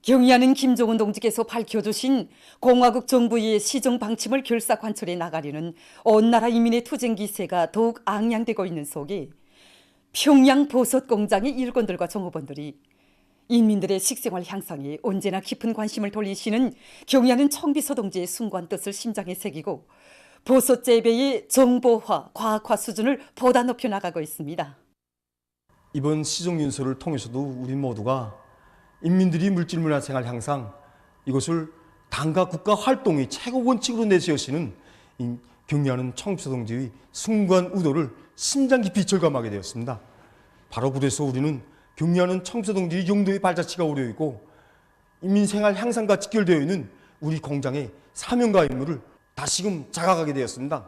경의하는 김종은 동지께서 밝혀주신 공화국 정부의 시정 방침을 결사 관철해 나가려는 온 나라 인민의 투쟁 기세가 더욱 앙양되고 있는 속에 평양 보석 공장의 일꾼들과 종업원들이 인민들의 식생활 향상에 언제나 깊은 관심을 돌리시는 경의하는 청비서 동지의 숭고한 뜻을 심장에 새기고 보석 재배의 정보화, 과학화 수준을 보다 높여 나가고 있습니다. 이번 시정 연설을 통해서도 우리 모두가 인민들이 물질 문화 생활 향상, 이것을 당과 국가 활동의 최고 원칙으로 내세우시는 경의하는 청비서 동지의 숭고한 의도를 심장 깊이 절감하게 되었습니다. 바로 그래서 우리는 경의하는 청비서 동지의 용도의 발자취가 오려 있고 인민 생활 향상과 직결되어 있는 우리 공장의 사명과 임무를 다시금 자각하게 되었습니다.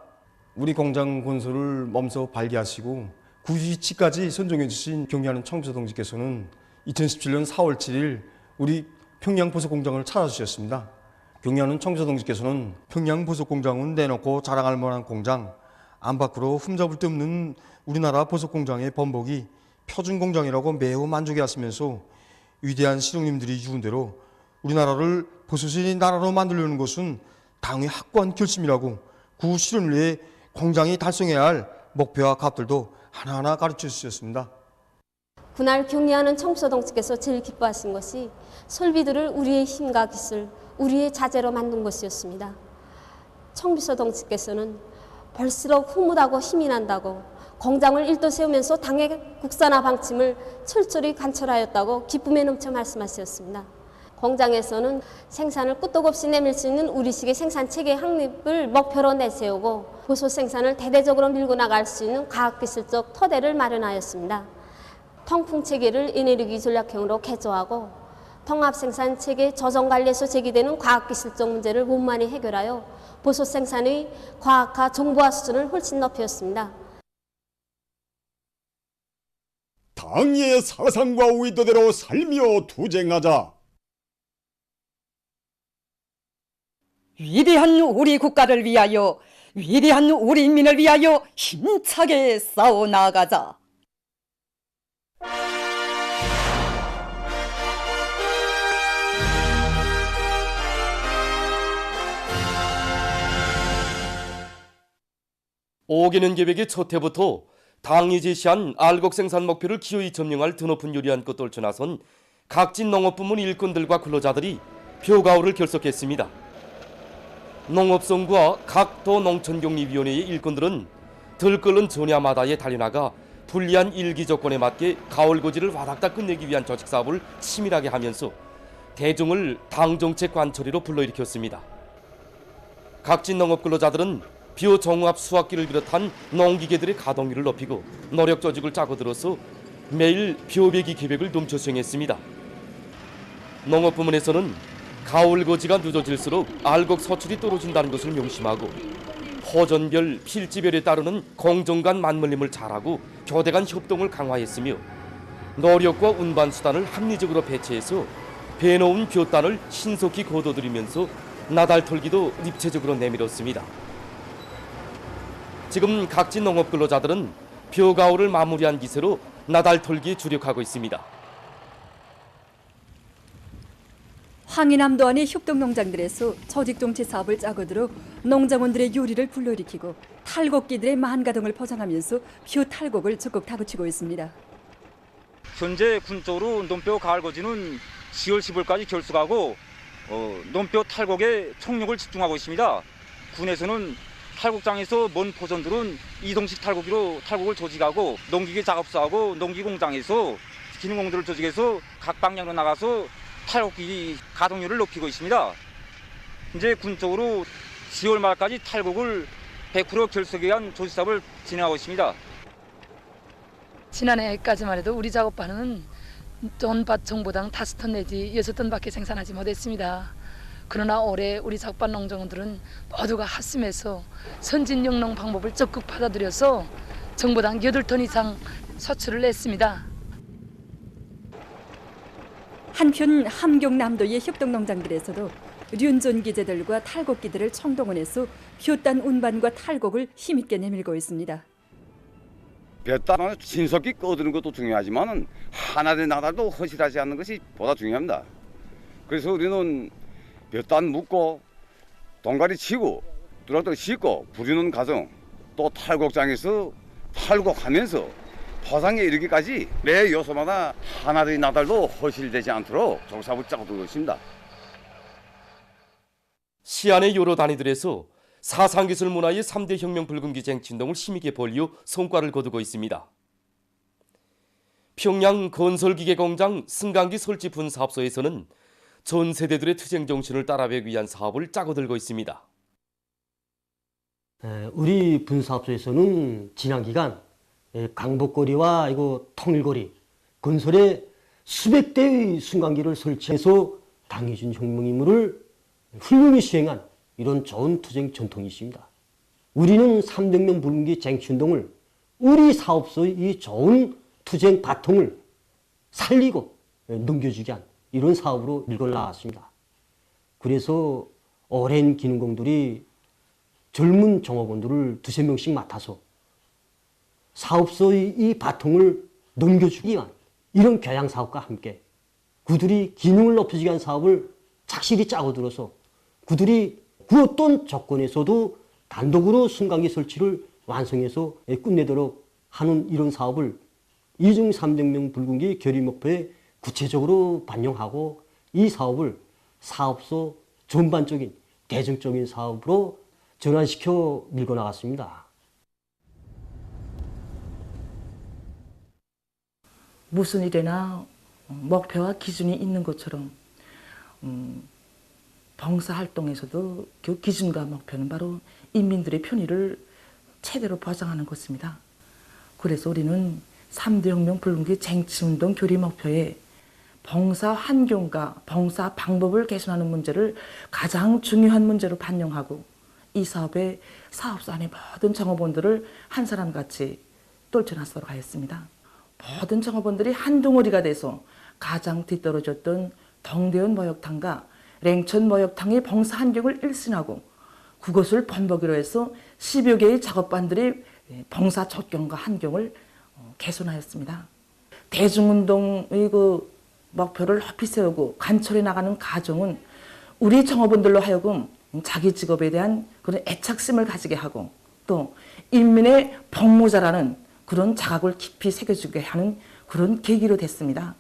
우리 공장 건설을 몸소 발기하시고 구주위치까지 선정해 주신 경의하는 청비서 동지께서는 2017년 4월 7일 우리 평양 보석 공장을 찾아주셨습니다. 경의하는 청비서 동지께서는 평양 보석 공장은 내놓고 자랑할 만한 공장, 안 밖으로 흠잡을 데 없는 우리나라 보석 공장의 번복이 표준 공장이라고 매우 만족해하시면서 위대한 시령님들이 이룬 대로 우리나라를 보석의 나라로 만들려는 것은 당의 확고한 결심이라고 그 실현을 위해 공장이 달성해야 할 목표와 값들도 하나하나 가르쳐 주셨습니다. 그날 경의하는 청비서 동지께서 제일 기뻐하신 것이 설비들을 우리의 힘과 기술, 우리의 자재로 만든 것이었습니다. 청비서 동지께서는 볼수록 흐뭇하고 힘이 난다고 공장을 일도 세우면서 당의 국산화 방침을 철저히 관철하였다고 기쁨에 넘쳐 말씀하셨습니다. 공장에서는 생산을 끄떡없이 내밀 수 있는 우리식의 생산체계 확립을 목표로 내세우고 보석 생산을 대대적으로 밀고 나갈 수 있는 과학기술적 토대를 마련하였습니다. 통풍체계를 에너지 전략형으로 개조하고 통합생산체계 조정관리에서 제기되는 과학기술적 문제를 원만히 해결하여 보석 생산의 과학화 정보화 수준을 훨씬 높였습니다. 당의 사상과 의도대로 살며 투쟁하자. 위대한 우리 국가를 위하여, 위대한 우리 인민을 위하여 힘차게 싸워 나가자. 오개년 계획의 첫 해부터 당이 제시한 알곡 생산 목표를 기어이 점령할 드높은 요리한껏 떨쳐나선 각진 농업부문 일꾼들과 근로자들이 표가호를 결석했습니다. 농업성과 각 도 농촌격리위원회의 일꾼들은 들끓는 전야마다에 달려나가 불리한 일기 조건에 맞게 가을고지를 와닥닥 끝내기 위한 조직사업을 치밀하게 하면서 대중을 당정책 관철이로 불러일으켰습니다. 각진 농업근로자들은 비오종합 수확기를 비롯한 농기계들의 가동률을 높이고 노력 조직을 짜고 들어서 매일 비오배기 계획을 넘쳐 수행했습니다. 농업부문에서는 가을거지가 늦어질수록 알곡 소출이 떨어진다는 것을 명심하고 호전별, 필지별에 따르는 공정 간 맞물림을 잘하고 교대 간 협동을 강화했으며 노력과 운반 수단을 합리적으로 배치해서 배놓은 둀단을 신속히 거둬들이면서 나달 털기도 입체적으로 내밀었습니다. 지금 각진 농업 근로자들은 벼가호를 마무리한 기세로 나달 털기에 주력하고 있습니다. 황해남도 안의 협동농장들에서 조직정치 사업을 짜고 들어 농장원들의 요리를 불러일으키고 탈곡기들의 만가동을 포장하면서 벼 탈곡을 적극 다그치고 있습니다. 현재 군적으로 논뼈 가을거지는 10월 10월까지 결수하고 논뼈 탈곡에 총력을 집중하고 있습니다. 군에서는 탈곡장에서 먼 포선들은 이동식 탈곡기로 탈곡을 조직하고 농기계 작업소하고 농기공장에서 기능공들을 조직해서 각 방향으로 나가서 탈곡기 가동률을 높이고 있습니다. 이제 군적으로 10월 말까지 탈곡을 100% 결석에 의한 조직사업을 진행하고 있습니다. 지난해까지만 해도 우리 작업반은 전밭 정보당 5톤 내지 6톤밖에 생산하지 못했습니다. 그러나 올해 우리 작업반 농정원들은 모두가 합심해서 선진 영농 방법을 적극 받아들여서 정보당 8톤 이상 소출을 냈습니다. 한편 함경남도의 협동농장들에서도 륜존 기재들과 탈곡기들을 총동원해서 둀단 운반과 탈곡을 힘있게 내밀고 있습니다. 둀단을 신속히 꺼드는 것도 중요하지만 하나의 나달도 허실하지 않는 것이 보다 중요합니다. 그래서 우리는 몇 단 묶고 동가리 치고 뚜렷하게 씻고 부리는 과정, 또 탈곡장에서 탈곡하면서 포상에 이르기까지 매 요소마다 하나의 나달도 허실되지 않도록 조사을 짜고 두고 있습니다. 시안의 여러 단위들에서 사상기술 문화의 3대 혁명 붉은기 쟁취운동을 힘있게 벌이어 성과를 거두고 있습니다. 평양 건설기계공장 승강기 설치 분사업소에서는 전 세대들의 투쟁 정신을 따라가기 위한 사업을 짜고 들고 있습니다. 우리 분사업소에서는 지난 기간 강북거리와 통일거리 건설에 수백 대의 승강기를 설치해서 당해준 혁명 임무를 훌륭히 수행한 이런 좋은 투쟁 전통이 있습니다. 우리는 300명 붉은기 쟁취운동을 우리 사업소의 이 좋은 투쟁 바통을 살리고 넘겨주게 한 이런 사업으로 밀고 나왔습니다. 그래서 오랜 기능공들이 젊은 종업원들을 두세 명씩 맡아서 사업소의 이 바통을 넘겨주기 위한 이런 교양 사업과 함께 그들이 기능을 높여주기 위한 사업을 착실히 짜고 들어서 그들이 그 어떤 조건에서도 단독으로 승강기 설치를 완성해서 끝내도록 하는 이런 사업을 이중 300명 붉은기 결의 목표에 구체적으로 반영하고 이 사업을 사업소 전반적인 대중적인 사업으로 전환시켜 밀고 나갔습니다. 무슨 일에나 목표와 기준이 있는 것처럼 봉사활동에서도 그 기준과 목표는 바로 인민들의 편의를 최대로 보장하는 것입니다. 그래서 우리는 3대 혁명 붉은기 쟁취운동 결의 목표에 봉사 환경과 봉사 방법을 개선하는 문제를 가장 중요한 문제로 반영하고 이 사업에 사업소 안의 모든 종업원들을 한 사람같이 떨쳐놨도록 하였습니다. 모든 종업원들이 한 덩어리가 돼서 가장 뒤떨어졌던 동대원 목욕탕과 랭천 목욕탕의 봉사 환경을 일신하고 그것을 본보기로 해서 10여 개의 작업반들이 봉사 조건과 환경을 개선하였습니다. 대중운동의 그 목표를 높이 세우고 관철해 나가는 과정은 우리 종업원들로 하여금 자기 직업에 대한 그런 애착심을 가지게 하고 또 인민의 복무자라는 그런 자각을 깊이 새겨주게 하는 그런 계기로 됐습니다.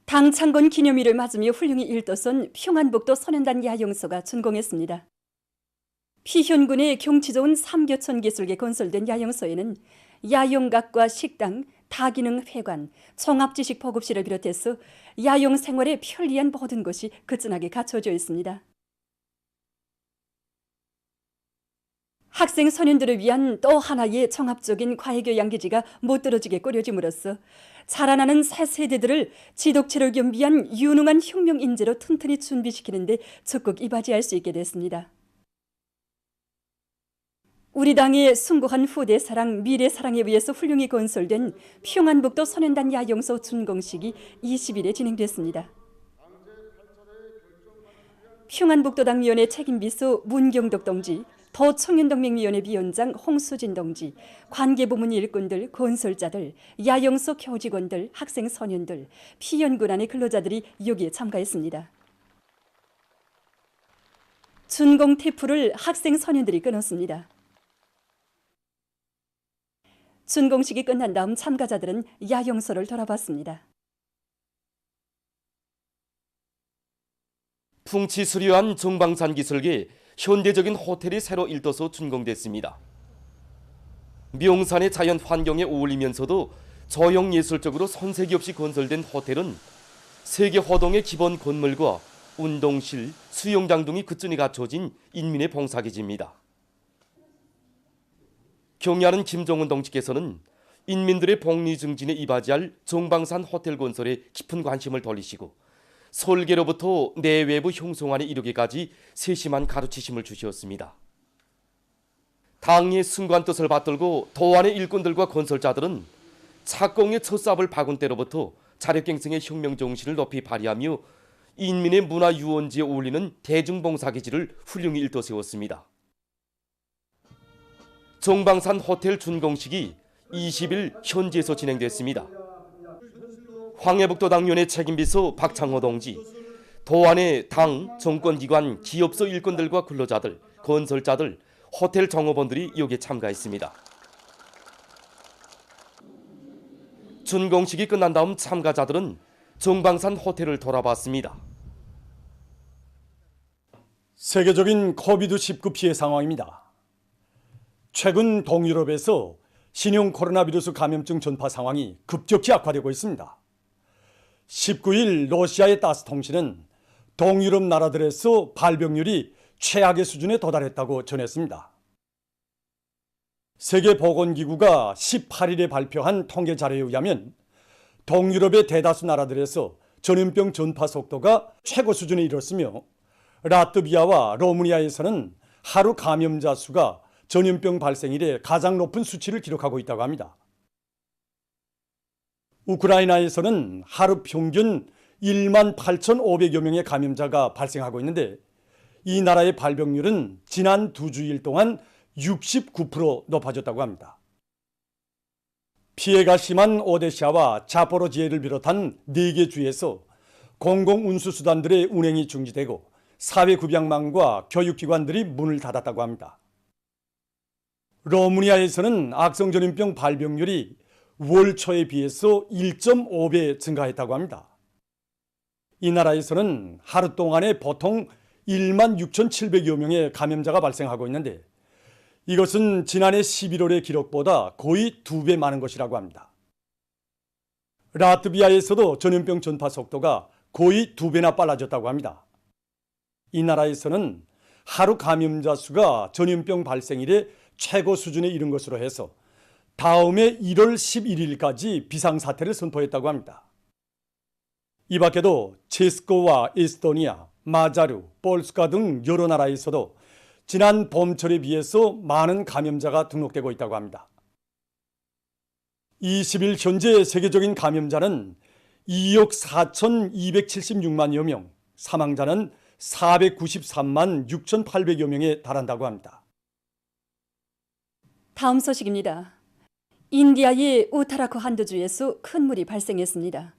당 창건 기념일을 맞으며 훌륭히 일떠선 평안북도 선현단 야영소가 준공했습니다. 피현군의 경치 좋은 삼교천 기술계 건설된 야영소에는 야영각과 식당, 다기능 회관, 종합지식 보급실을 비롯해서 야영 생활에 편리한 모든 것이 그진하게 갖춰져 있습니다. 학생 선현들을 위한 또 하나의 종합적인 과외교양기지가 못들어지게 꾸려짐으로써 자라나는 새 세대들을 지독체를 겸비한 유능한 혁명 인재로 튼튼히 준비시키는 데 적극 이바지할 수 있게 됐습니다. 우리 당의 숭고한 후대 사랑, 미래 사랑에 의해서 훌륭히 건설된 평안북도 선현단 야영소 준공식이 20일에 진행됐습니다. 평안북도당위원회 책임비서 문경덕 동지, 더청년동맹위원회 위원장 홍수진 동지, 관계부문 일꾼들, 건설자들, 야영소 교직원들, 학생 선현들, 피연군 안의 근로자들이 여기에 참가했습니다. 준공 테프를 학생 선현들이 끊었습니다. 준공식이 끝난 다음 참가자들은 야영소를 돌아봤습니다. 풍치수려한 정방산 기술계 현대적인 호텔이 새로 일떠서 준공됐습니다. 명산의 자연 환경에 어울리면서도 저형 예술적으로 손색이 없이 건설된 호텔은 세계 호동의 기본 건물과 운동실, 수영장 등이 그쯤이 갖춰진 인민의 봉사기지입니다. 경리하는 김종훈 동지께서는 인민들의 복리 증진에 이바지할 정방산 호텔 건설에 깊은 관심을 돌리시고 설계로부터 내외부 형성안에 이르기까지 세심한 가르치심을 주시었습니다. 당의 순간 뜻을 받들고 도안의 일꾼들과 건설자들은 착공의 첫 삽을 박은 때로부터 자력갱생의 혁명 정신을 높이 발휘하며 인민의 문화 유원지에 어울리는 대중봉사기지를 훌륭히 일떠 세웠습니다. 정방산 호텔 준공식이 20일 현지에서 진행됐습니다. 황해북도당위원회 책임비서 박창호 동지, 도안의 당, 정권기관, 기업소 일꾼들과 근로자들, 건설자들, 호텔 종업원들이 여기에 참가했습니다. 준공식이 끝난 다음 참가자들은 정방산 호텔을 돌아봤습니다. 세계적인 코비드-19 피해 상황입니다. 최근 동유럽에서 신형 코로나 바이러스 감염증 전파 상황이 급격히 악화되고 있습니다. 19일 러시아의 타스 통신은 동유럽 나라들에서 발병률이 최악의 수준에 도달했다고 전했습니다. 세계보건기구가 18일에 발표한 통계 자료에 의하면 동유럽의 대다수 나라들에서 전염병 전파 속도가 최고 수준에 이르렀으며 라트비아와 로마니아에서는 하루 감염자 수가 전염병 발생 이래 가장 높은 수치를 기록하고 있다고 합니다. 우크라이나에서는 하루 평균 1만 8,500여 명의 감염자가 발생하고 있는데 이 나라의 발병률은 지난 2주일 동안 69% 높아졌다고 합니다. 피해가 심한 오데샤와 자포로지에를 비롯한 4개 주에서 공공운수수단들의 운행이 중지되고 사회급양망과 교육기관들이 문을 닫았다고 합니다. 로마니아에서는 악성전염병 발병률이 월 초에 비해서 1.5배 증가했다고 합니다. 이 나라에서는 하루 동안에 보통 1만 6,700여 명의 감염자가 발생하고 있는데 이것은 지난해 11월의 기록보다 거의 2배 많은 것이라고 합니다. 라트비아에서도 전염병 전파 속도가 거의 2배나 빨라졌다고 합니다. 이 나라에서는 하루 감염자 수가 전염병 발생 이래 최고 수준에 이른 것으로 해서 다음해 1월 11일까지 비상사태를 선포했다고 합니다. 이 밖에도 체스코와 에스토니아, 마자르, 폴스카 등 여러 나라에서도 지난 봄철에 비해서 많은 감염자가 등록되고 있다고 합니다. 20일 현재 세계적인 감염자는 2억 4,276만여 명, 사망자는 493만 6,800여 명에 달한다고 합니다. 다음 소식입니다. 인디아의 우타라크 한도주에서 큰 물이 발생했습니다.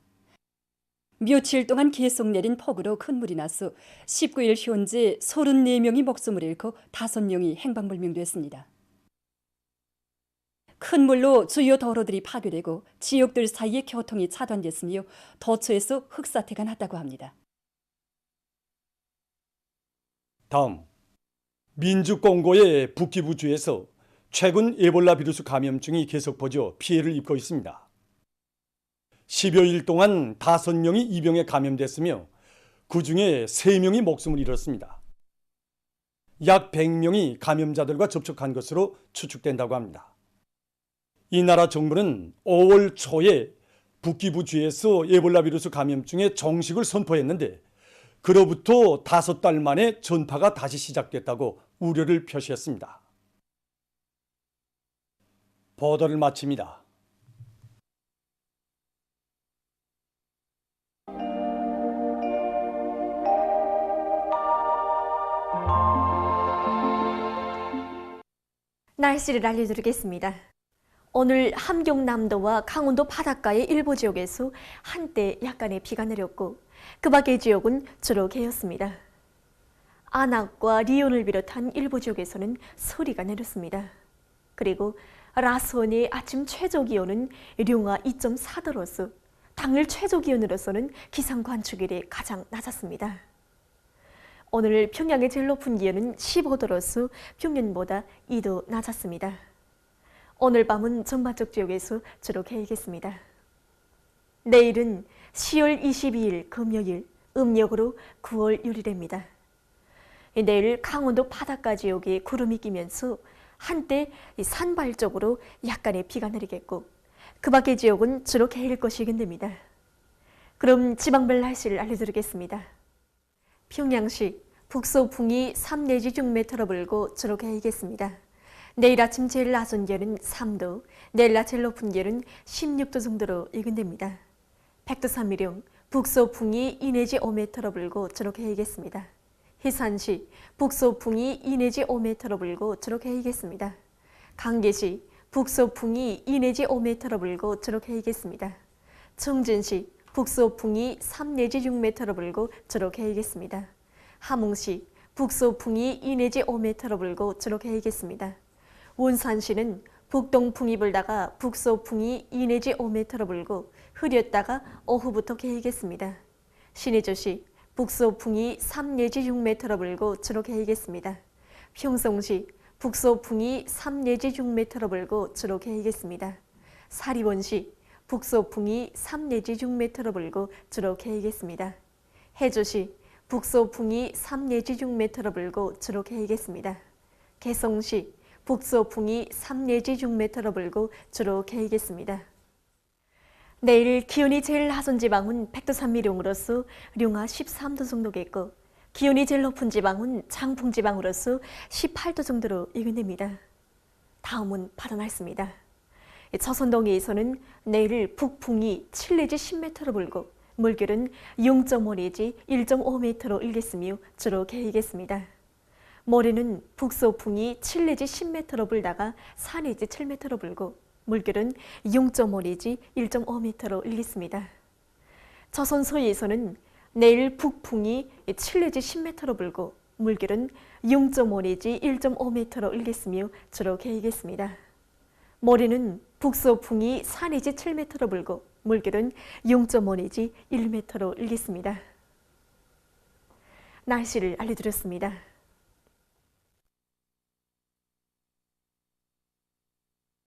며칠 동안 계속 내린 폭우로 큰 물이 나서 19일 현재 34명이 목숨을 잃고 5명이 행방불명됐습니다. 큰 물로 주요 도로들이 파괴되고 지역들 사이의 교통이 차단됐으며 도처에서 흙사태가 났다고 합니다. 다음, 민주공고의 북기부주에서 최근 에볼라 비루스 감염증이 계속 퍼져 피해를 입고 있습니다. 10여일 동안 5명이 이 병에 감염됐으며 그중에 3명이 목숨을 잃었습니다. 약 100명이 감염자들과 접촉한 것으로 추측된다고 합니다. 이 나라 정부는 5월 초에 북기부주에서 에볼라 비루스 감염증의 종식을 선포했는데 그로부터 5달 만에 전파가 다시 시작됐다고 우려를 표시했습니다. 보도를 마칩니다. 날씨를 알려드리겠습니다. 오늘 함경남도와 강원도 바닷가의 일부 지역에서 한때 약간의 비가 내렸고 그 밖의 지역은 주로 개였습니다. 안악과 리온을 비롯한 일부 지역에서는 서리가 내렸습니다. 그리고 라수원의 아침 최저기온은 룡화 2.4도로서 당일 최저기온으로서는 기상 관측일에 가장 낮았습니다. 오늘 평양의 제일 높은 기온은 15도로서 평년보다 2도 낮았습니다. 오늘 밤은 전반적 지역에서 주로 개이겠습니다. 내일은 10월 22일 금요일, 음력으로 9월 6일입니다. 내일 강원도 바닷가 지역에 구름이 끼면서 한때 산발 쪽으로 약간의 비가 내리겠고 그 밖의 지역은 주로 개일 것이 예견됩니다. 그럼 지방별 날씨를 알려드리겠습니다. 평양시 북서풍이 3 내지 6m 불고 주로 개이겠습니다. 내일 아침 제일 낮은 기온은 3도, 내일 낮 제일 높은 기온은 16도 정도로 예견됩니다. 백두산미령 북서풍이 2 내지 5m 불고 주로 개이겠습니다. 희산시 북서풍이 2 내지 5m 불고 주로 개이겠습니다. 강계시 북서풍이 2 내지 5m 불고 주로 개이겠습니다. 청진시 북서풍이 3 내지 6m로 불고 주로 개이겠습니다. 함흥시 북서풍이 2 내지 5m로 불고 주로 개이겠습니다. 원산시는 북동풍이 불다가 북서풍이 2 내지 5m로 불고 흐렸다가 오후부터 개이겠습니다. 신의주시 북서풍이 3 내지 6m로 불고 주로 개이겠습니다. 평성시 북서풍이 3 내지 6m로 불고 주로 개이겠습니다. 사리원시 북서풍이 3 내지 6m로 불고 주로 개이겠습니다. 해주시 북서풍이 3 내지 6m로 불고 주로 개이겠습니다. 개성시 북서풍이 3 내지 6m로 불고 주로 개이겠습니다. 내일 기온이 제일 낮은 지방은 백두산미령으로서 룡화 13도 정도겠고 기온이 제일 높은 지방은 장풍지방으로서 18도 정도로 예견됩니다. 다음은 바다 날씨입니다. 저선동해에서는 내일 북풍이 7 내지 10m로 불고 물결은 0.5 내지 1.5m로 일겠으며 주로 개이겠습니다. 모레는 북서풍이 7 내지 10m로 불다가 4 내지 7m로 불고 물결은 0.5 내지 1.5m로 일겠습니다. 저선 서해에서는 내일 북풍이 7 내지 10m로 불고 물결은 0.5 내지 1.5m로 일겠으며 주로 개이겠습니다. 모레는 북서풍이 4 내지 7m로 불고 물결은 0.5 내지 1m로 일겠습니다. 날씨를 알려드렸습니다.